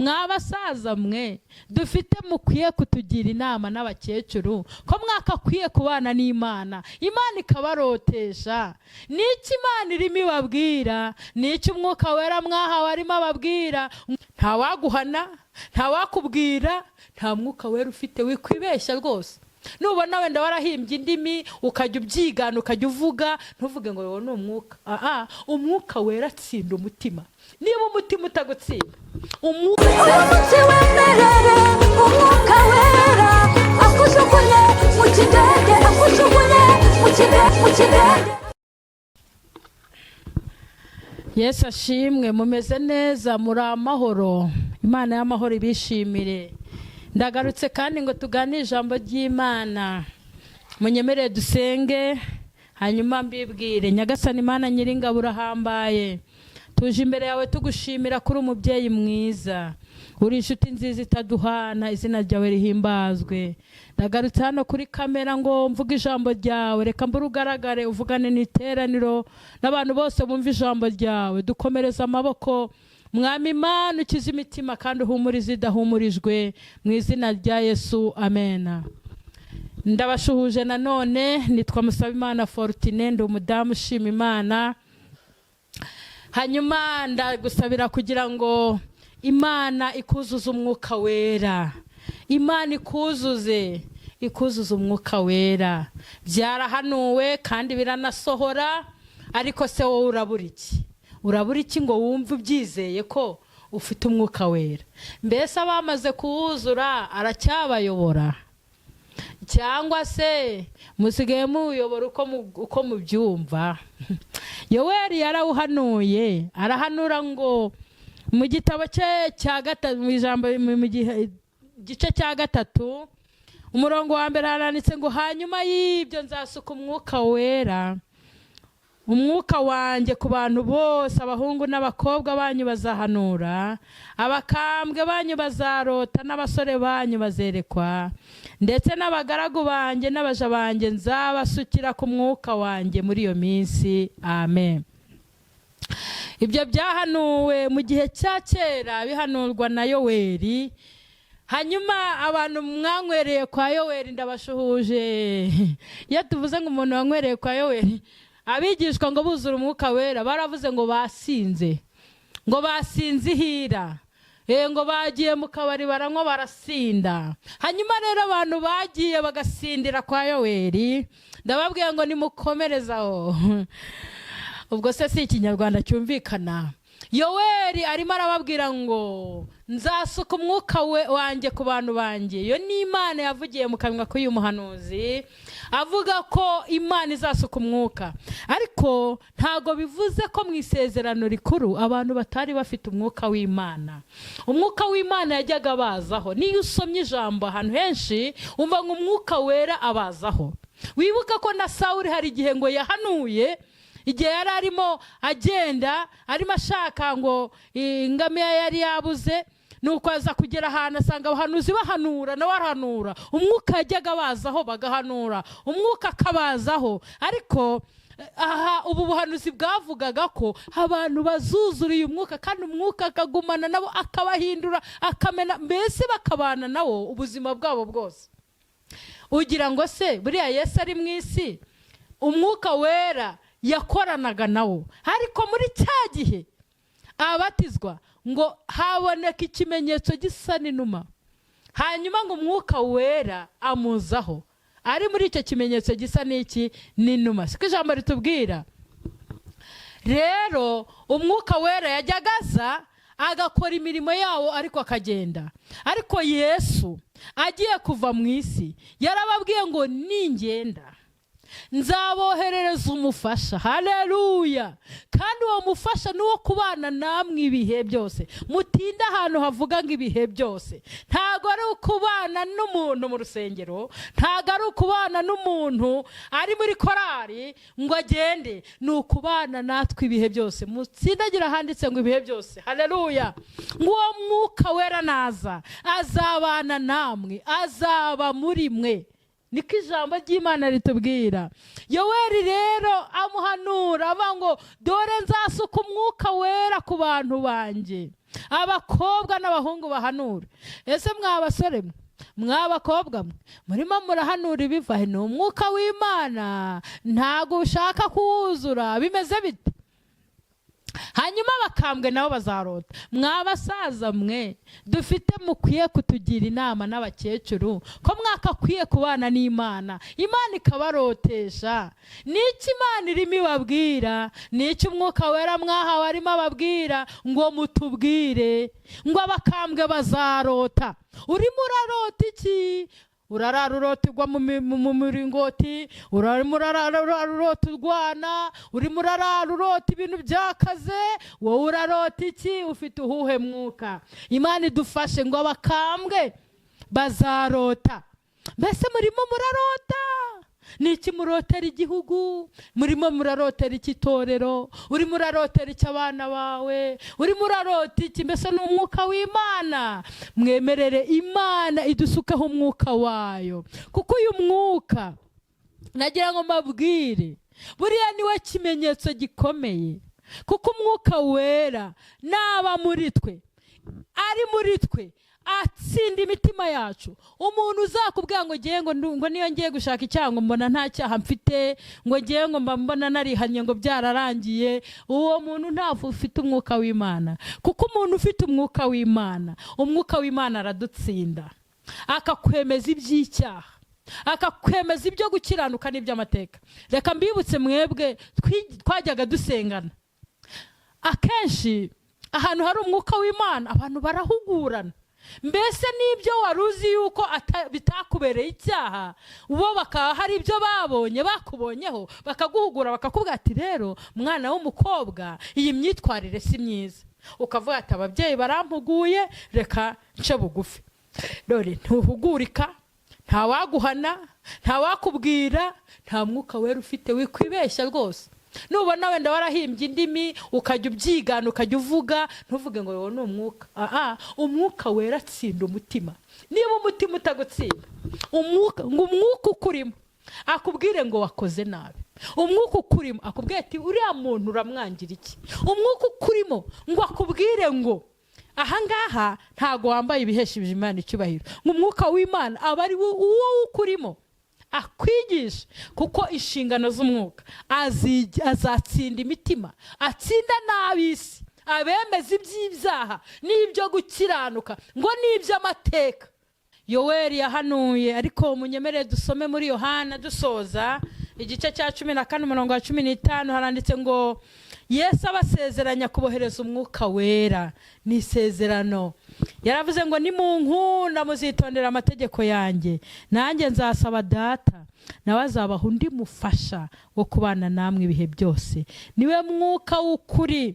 mwabasaza mwe dufite mukwiye kutugira inama n'abakecuru ko mwakakwiye kubana n'Imana, Imana ikabarotesha. N'iki Imana irimo ibabwira, n'iki Umwuka Wera mwahawe arimo ababwira. Nta waguhana, nta wakubwira, nta Mwuka Wera ufite, wikwibeshya rwose. Nubona wenda warahimbye indimi ukajya ubyigana ukajya uvuga, ntuvuge ngo wowe ni umwuka. Umwuka Wera atsinda umutima. Niba umutima utagutsinda, umwuka wemerere Umwuka Wera akujugunye mu kidege, akujugunye mu kidege. Yesu ashimwe. Mumeze neza, muri amahoro. Imana y'amahoro ibishimire. Ndagarutse kandi ngo tugane ijambo ry'Imana. Munyemerere dusenge hanyuma mbibwire. Nyagasani Imana Nyiringabo urahambaye, tuje imbere yawe tugushimira kuri umubyeyi mwiza, uri inshuti nziza itaduhana, izina ryawe rihimbazwe. Ndagarutse hano kuri kamera ngo mvuge ijambo ryawe, reka mbure ugaragare uvugane n'iteraniro n'abantu bose bumva ijambo ryawe. Dukomereza amaboko Mwami Imana, ukize imitima kandi uhumurize idahumurijwe, mu izina rya Yesu, amena. Ndabashuhuje nanone, nitwa Musabimana Fortune, ndi umudamu ushima Imana. Hanyuma ndagusabira kugira ngo Imana ikuzuze Umwuka Wera, Imana ikuzuze Umwuka Wera. Byarahanuwe kandi biranasohora, ariko se wowe urabura iki? Urabura iki ngo wumve ubyizeye ko ufite Umwuka Wera? Mbese abamaze kuwuzura aracyabayobora, cyangwa se musigaye muyobora uko mubyumva? Yoweri yarawuhanuye, arahanura ngo mu gitabo cye cya gatatu, mu ijambo mu gice cya gatatu umurongo wa mbere haranditse ngo hanyuma y'ibyo nzasuka Umwuka Wera, Umwuka wanjye ku bantu bose, abahungu n'abakobwa banyu bazahanura, abakambwe banyu bazarota, n'abasore banyu bazerekwa, ndetse n'abagaragu banjye n'abaja banjye nzabasukira ku Mwuka wanjye muri iyo minsi. Amen. Ibyo byahanuwe mu gihe cya kera, bihanurwa na Yoweri. Hanyuma abantu mwanywereye kwa Yoweri ndabashuhuje. Iyo tuvuze ngo umuntu wanywereye kwa Yoweri, abigishwa ngo buzura Umwuka Wera baravuze ngo basinze, ngo basinze ihira, ngo bagiye mu kabari baranywa barasinda. Hanyuma rero abantu bagiye bagasindira kwa Yoweri, ndababwiye ngo nimukomerezaho. Ubwo se si ikinyarwanda cyumvikana? Yoweri arimo arababwira ngo nzasuka Umwuka wanjye ku bantu banjye. Iyo ni Imana yavugiye mu kanwa k'uyu muhanuzi, avuga ko Imana izasuka Umwuka. Ariko ntago bivuze ko mu isezerano rikuru abantu batari bafite Umwuka w'Imana. Umwuka w'Imana yajyaga abazaho. Niyo usomye ijambo ahantu henshi umva ngo Umwuka Wera abazaho. Wibuka ko na Sawuli hari igihe ngo yahanuye, igihe yari arimo agenda arimo ashaka ngo ingamiya yari yabuze, nuko aza kugera ahantu asanga abahanuzi bahanura, nawe arahanura. Umwuka yajyaga abazaho bagahanura, umwuka akabazaho. Ariko aha ubu buhanuzi bwavugaga ko abantu bazuzuriye umwuka, kandi umwuka akagumana nabo, akabahindura, akamena, mbese bakabana nawo ubuzima bwabo bwose. Ugira ngo se buriya Yesu ari mu isi Umwuka Wera yakoranaga nawo? Ariko muri cya gihe abatizwa ngo haboneka ikimenyetso gisa n'inuma, hanyuma ngo Umwuka Wera amuzaho. Ari muri icyo kimenyetso gisa n'iki? N'inuma. Siko ijambo ritubwira? Rero Umwuka Wera yajyaga aza agakora imirimo yawo, ariko akagenda. Ariko Yesu agiye kuva mu isi yarababwiye ngo ningenda nzaboherereza umufasha. Haleluya. Kandi uwo mufasha nuwo kubana namwe ibihe byose. Mutinda ahantu havuga ngo ibihe byose. Ntago ari ukubana n'umuntu mu rusengero, ntago ari ukubana n'umuntu ari muri korari ngo agende, ni ukubana natwe ibihe byose. Mutsindagira handitse ngo ibihe byose. Haleluya. Nguwo Mwuka Wera naza azabana namwe, azaba muri mwe. Niko ijambo ry'Imana ritubwira. Yoweri rero amuhanura ava ngo dore nzasuka Umwuka Wera ku bantu banjye. abakobwa n'abahungu bahanura. Ese mwa basore mwe, mwa bakobwa mwe, murimo murahanura ibiva he? Ni umwuka w'Imana, ntago ushaka kuwuzura. Bimeze bite? Hanyuma bakambwe nabo bazarota. Mwa basaza mwe, dufite mukwiye kutugira inama n'abakecuru ko mwakakwiye kubana n'Imana, Imana ikabarotesha. Niki Imana irimo ibabwira? Niki umwuka wera mwahawe arimo ababwira? Ngo mutubwire ngo abakambwe bazarota. Urimo urarota iki? Urarara urotirwa mu miringoti, urimo urarota urwana, urimo urarara urota ibintu byakaze. Wowe urarota iki? Ufite uhuhe mwuka? Imana idufashe ngo abakambwe bazarota. Mbese murimo murarota? Niki murotera igihugu? Murimo murarotera iki torero? Urimo urarotera iki abana bawe? Urimo urarota iki? Mbese ni umwuka w'Imana. Mwemerere Imana idusukaho umwuka wayo, kuko uyu mwuka nagira ngo mbabwire, buriya niwe kimenyetso gikomeye. Kuko umwuka wera naba muri twe, ari muri twe, atsinda imitima yacu. Umuntu uzakubwira ngo ngiye ngo niyo ngiye gushaka icyaha ngo mbona nta cyaha mfite, ngo ngiye ngo mbona narihanye ngo byararangiye, uwo muntu ntabwo ufite umwuka w'Imana. Kuko umuntu ufite umwuka w'Imana, umwuka w'Imana aradutsinda, akakwemeza iby'icyaha, akakwemeza ibyo gukiranuka n'iby'amateka. Reka mbibutse mwebwe twajyaga dusengana. Akenshi ahantu hari umwuka w'Imana abantu barahugurana. Mbese n'ibyo waruzi yuko bitakubereye icyaha, bo bakaba hari ibyo babonye bakubonyeho, bakaguhugura bakakubwira ati rero mwana w'umukobwa, iyi myitwarire si myiza. Ukavuga ati ababyeyi barampuguye, reka nce bugufi. Dore ntuhugurika, nta waguhana, nta wakubwira, nta mwuka wera ufite, wikwibeshya rwose. Nubona wenda warahimbye indimi ukajya ubyigana ukajya uvuga, ntuvuge ngo wowe ni umwuka. Umwuka wera atsinda umutima. Niba umutima utagutsinda, umwuka ukurimo akubwire ngo wakoze nabi, umwuka ukurimo akubwire ati uriya muntu uramwangira iki, umwuka ukurimo ngo akubwire ngo ahangaha ntago wambaye ibihesheje Imana icyubahiro. Umwuka w'Imana aba ari uwo ukurimo akwigisha, kuko inshingano z'umwuka azatsinda imitima, atsinda n'ab'isi, abemeza iby'ibyaha n'ibyo gukiranuka ngo n'iby'amateka. Yoweri yahanuye, ariko munyemerere dusome muri Yohana dusoza igice cya 14:15. Haranditse ngo Yesu abasezeranya kubohereza umwuka wera. Ni isezerano. Yaravuze ngo nimunkunda muzitondera amategeko yanjye, nanjye nzasaba Data, nawe azabaha undi mufasha wo kubana namwe ibihe byose. Niwe mwuka w'ukuri.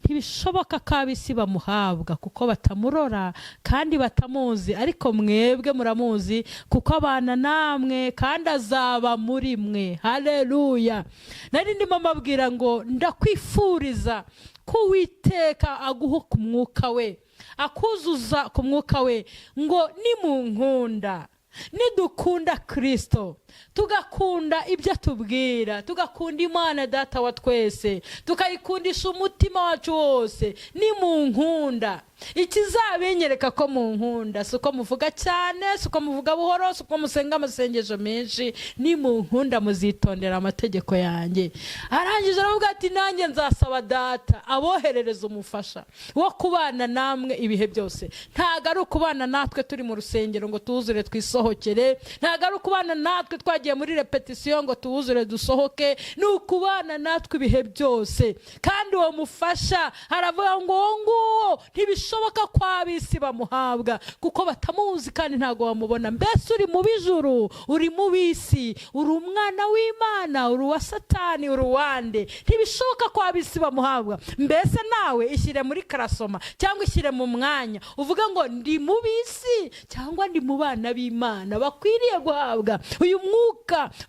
Ntibishoboka ko ab'isi bamuhabwa kuko batamurora kandi batamuzi, ariko mwebwe muramuzi kuko abana namwe kandi azaba muri mwe. Haleluya. Nari ndimo mbabwira ngo ndakwifuriza ko Uwiteka aguha ku mwuka we, akuzuza ku mwuka we, ngo nimunkunda, nidukunda Kristo, tugakunda ibyo atubwira, tugakunda Imana Data wa twese, tukayikundisha umutima wacu wose, nimunkunda. Ikizabenyereka ko munkunda si uko muvuga cyane, si uko muvuga buhoro, si uko musenga amasengesho menshi. Nimunkunda muzitondera amategeko yanjye. Arangije aravuga ati nanjye nzasaba Data aboherereza umufasha wo kubana namwe ibihe byose. Ntago ari ukubana natwe turi mu rusengero ngo tuwuzure twisohokere, ntago ari ukubana natwe twagiye muri repetition ngo tuwuzure dusohoke, ni ukubana natwe ibihe byose. Kandi uwo mufasha aravuga ngo nguwo ntibishoboka ko ab'isi bamuhabwa kuko batamuzi kandi ntago bamubona. Mbese uri mu bijuru, uri mu b'isi, uri umwana w'Imana, uri wa Satani, uri wande. Ntibishoboka ko ab'isi bamuhabwa. Mbese nawe ishyire muri karasoma cyangwa ishyire mu mwanya uvuga ngo ndi mu b'isi cyangwa ndi mu bana b'Imana bakwiriye guhabwa uyu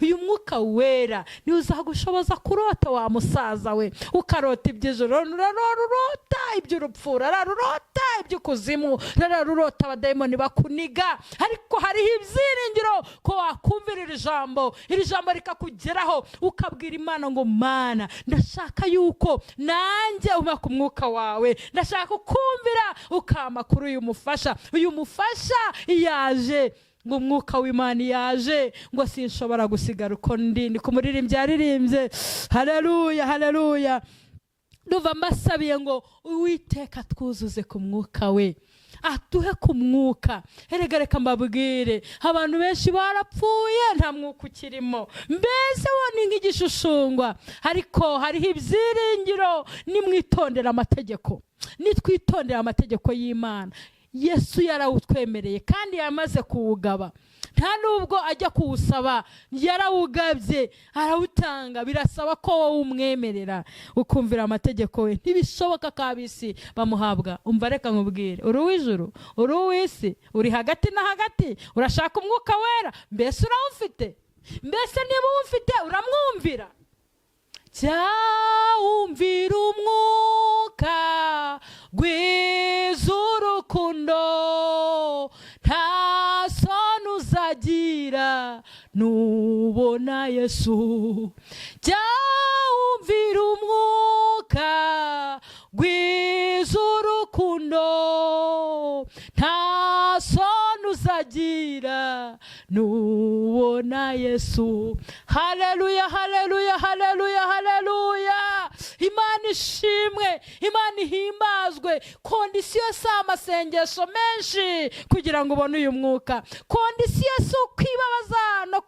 uyu mwuka wera ni uzagushoboza kurota wa musaza we, ukarota iby'ijoro, urarota iby'urupfu, urarota iby'ukuzimu, urarota abadayimoni bakuniga. Ariko hariho ibyiringiro ko wakumvira iri jambo rikakugeraho, ukabwira Imana ngo Mana, ndashaka yuko nanjye umpa ku mwuka wawe, ndashaka kumvira ukama kuri uyu mufasha yaje, ngo umwuka w'Imana yaje, ngo sinshobora gusigara uko ndi ku muririmbyi yaririmbye. Haleluya, haleluya. Ndumva mbasabiye ngo Uwiteka twuzuze ku mwuka we, atuhe ku mwuka. Reka mbabwire, abantu benshi barapfuye nta mwuka ukirimo, mbese wo ni nk'igishushushungwa. Ariko hariho ibyiringiro nimwitondera amategeko, nitwitondera amategeko y'Imana. Yesu yarawutwemereye kandi yamaze kuwugaba, nta nubwo ajya kuwusaba, yarawugabye arawutanga. Birasaba ko wowe umwemerera ukumvira amategeko we. Ntibishoboka kabisi bamuhabwa. Umva reka nkubwire, uri uw'ijuru, uri uw'isi, uri hagati na hagati, urashaka umwuka wera, mbese urawufite? Mbese niba uwufite uramwumvira? Jya wumvira umwuka rw'urukundo, nta soni uzagira nubona Yesu. Jya wumvira umwuka rw'urukundo, nta soni uzagira nubona Yesu. Haleluya, haleluya, haleluya, haleluya. Imana ishimwe, Imana ihimbazwe. Kondisiyo si amasengesho menshi kugira ngo ubone uyu mwuka. Kondisiyo si ukwibabaza no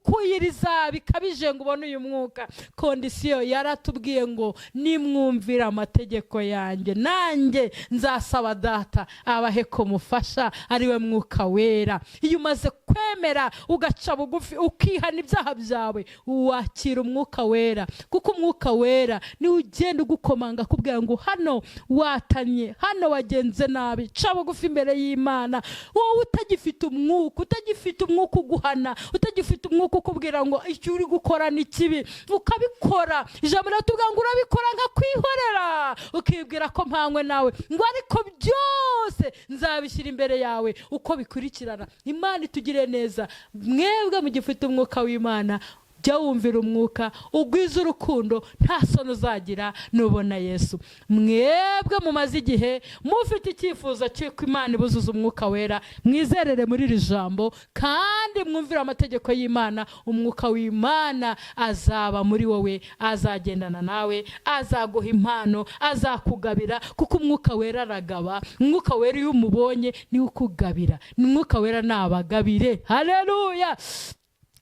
kuyiriza bikabije ngo ubone uyu mwuka. Kondisiyo yaratubwiye ngo nimwumvira amategeko yanjye, nanjye nzasaba Data abahe ko mufasha, ariwe mwuka wera. Iyo umaze kwemera ugaca bugufi ukihana ibyaha byawe, wakira umwuka wera. Kuko umwuka wera ni ugenda ugukomanga kubwira ngo hano watanye, hano wagenze nabi, ca bugufi imbere y'Imana. Wowe utagifite umwuka uguhana, utagifite umwuka ukubwira ngo icyo uri gukora ni kibi, ukabikora. Ijambo riratubwira ngo urabikora nka kwihorera, ukibwira ko mpanywe nawe, ngo ariko byose nzabishyira imbere yawe uko bikurikirana. Imana itugire neza. Mwebwe mugifite umwuka w'Imana, jya wumvira umwuka, ugwiza urukundo, nta soni uzagira nubona Yesu. Mwebwe mumaze igihe mufite icyifuzo cy'uko Imana ibuzuza umwuka wera, mwizerere muri iri jambo kandi mwumvira amategeko y'Imana. Umwuka w'Imana azaba muri wowe, azagendana nawe, azaguha impano, azakugabira. Kuko umwuka wera aragaba. Umwuka wera iyo umubonye niwe ukugabira. Umwuka wera nabagabire. Haleluya.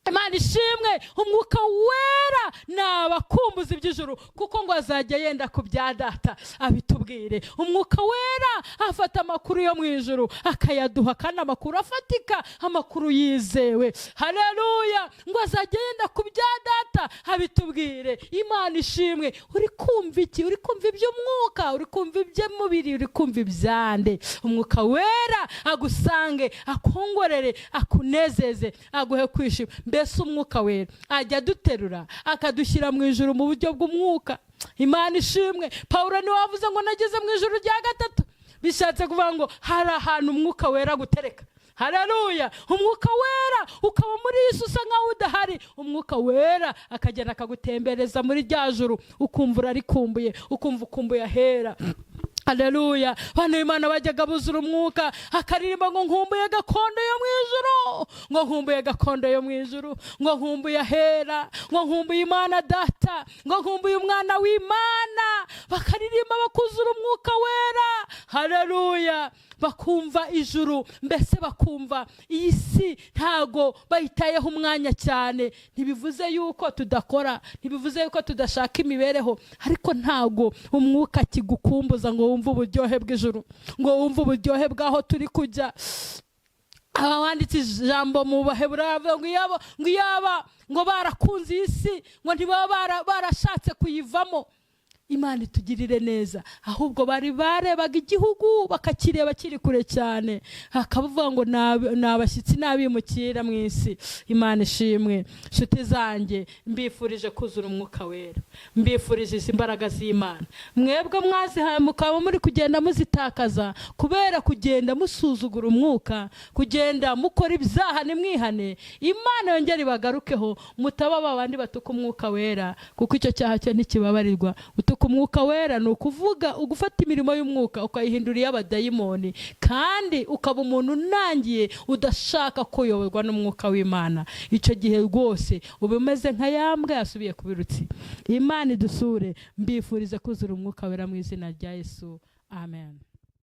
Imana ishimwe. Umwuka wera nabakumbuza iby'ijuru, kuko ngo azajya yenda ku bya Data abitubwire. Umwuka wera afata amakuru yo mu ijuru akayaduha, kandi amakuru afatika, amakuru yizewe. Haleluya. Ngo azajya yenda ku bya Data abitubwire. Imana ishimwe. Uri kumva iki? Uri kumva iby'umwuka? Uri kumva iby'umubiri? Uri kumva ibyande? Umwuka wera agusange, akongorere, akunezeze, aguhe kwishima. Mbese umwuka wera ajya duterura akadushyira mu ijuru mu buryo bw'umwuka. Imana ishimwe. Pawulo niwe wavuze ngo nageze mu ijuru rya gatatu. Bishatse kuvuga ngo hari ahantu umwuka wera gutereka. Haleluya. Umwuka wera ukaba muri Yesu usa nkaho udahari. Umwuka wera akagenda akagutembereza muri rya juru, ukumva urarikumbuye, ukumva ukumbuye ahera. Haleluya. Bano Imana bajyaga buzura umwuka, akaririmba ngo nkumbuye gakondo yo mu ijuru, ngo nkumbuye gakondo yo mu ijuru, ngo nkumbuye ahera, ngo nkumbuye Imana Data, ngo nkumbuye umwana w'Imana. Bakaririmba bakuzura umwuka wera. Haleluya. Bakumva ijuru, mbese bakumva iyi si ntago bayitayeho umwanya cyane. Ntibivuze yuko tudakora, ntibivuze yuko tudashaka imibereho, ariko ntago umwuka kigukumbuza ngo wumve uburyohe bw'ijuru, ngo wumve uburyohe bw'aho turi kujya. Abanditse ijambo mu Baheburayo ngo iyaba ngo barakunze iyi si, ngo ntibaba barashatse kuyivamo. Imana itugirire neza. Ahubwo bari barebaga igihugu bakakireba kiri kure cyane, hakavuga ngo nabashyitsi nabimukira mu isi. Imana ishimwe. Nshuti zanjye, mbifurije kuzura umwuka wera, mbifurije imbaraga z'Imana. Mwebwe mwazihaye mukaba muri kugenda muzitakaza kubera kugenda musuzugura umwuka, kugenda mukora ibyaha nimwihane. Imana yongera ibagarukeho, mutaba babandi batuka umwuka wera, kuko icyo cyaha cyo ntikibabarirwa. Utuka umwuka wera ni ukuvuga ugufata imirimo y'umwuka ukayihindura iy'abadayimoni, kandi ukaba umuntu unangiye udashaka kuyoborwa n'umwuka w'Imana. Icyo gihe rwose uba umeze nka yambwa yasubiye ku birutsi. Imana idusure. Mbifurize kuzura umwuka wera mu izina rya Yesu. Amen.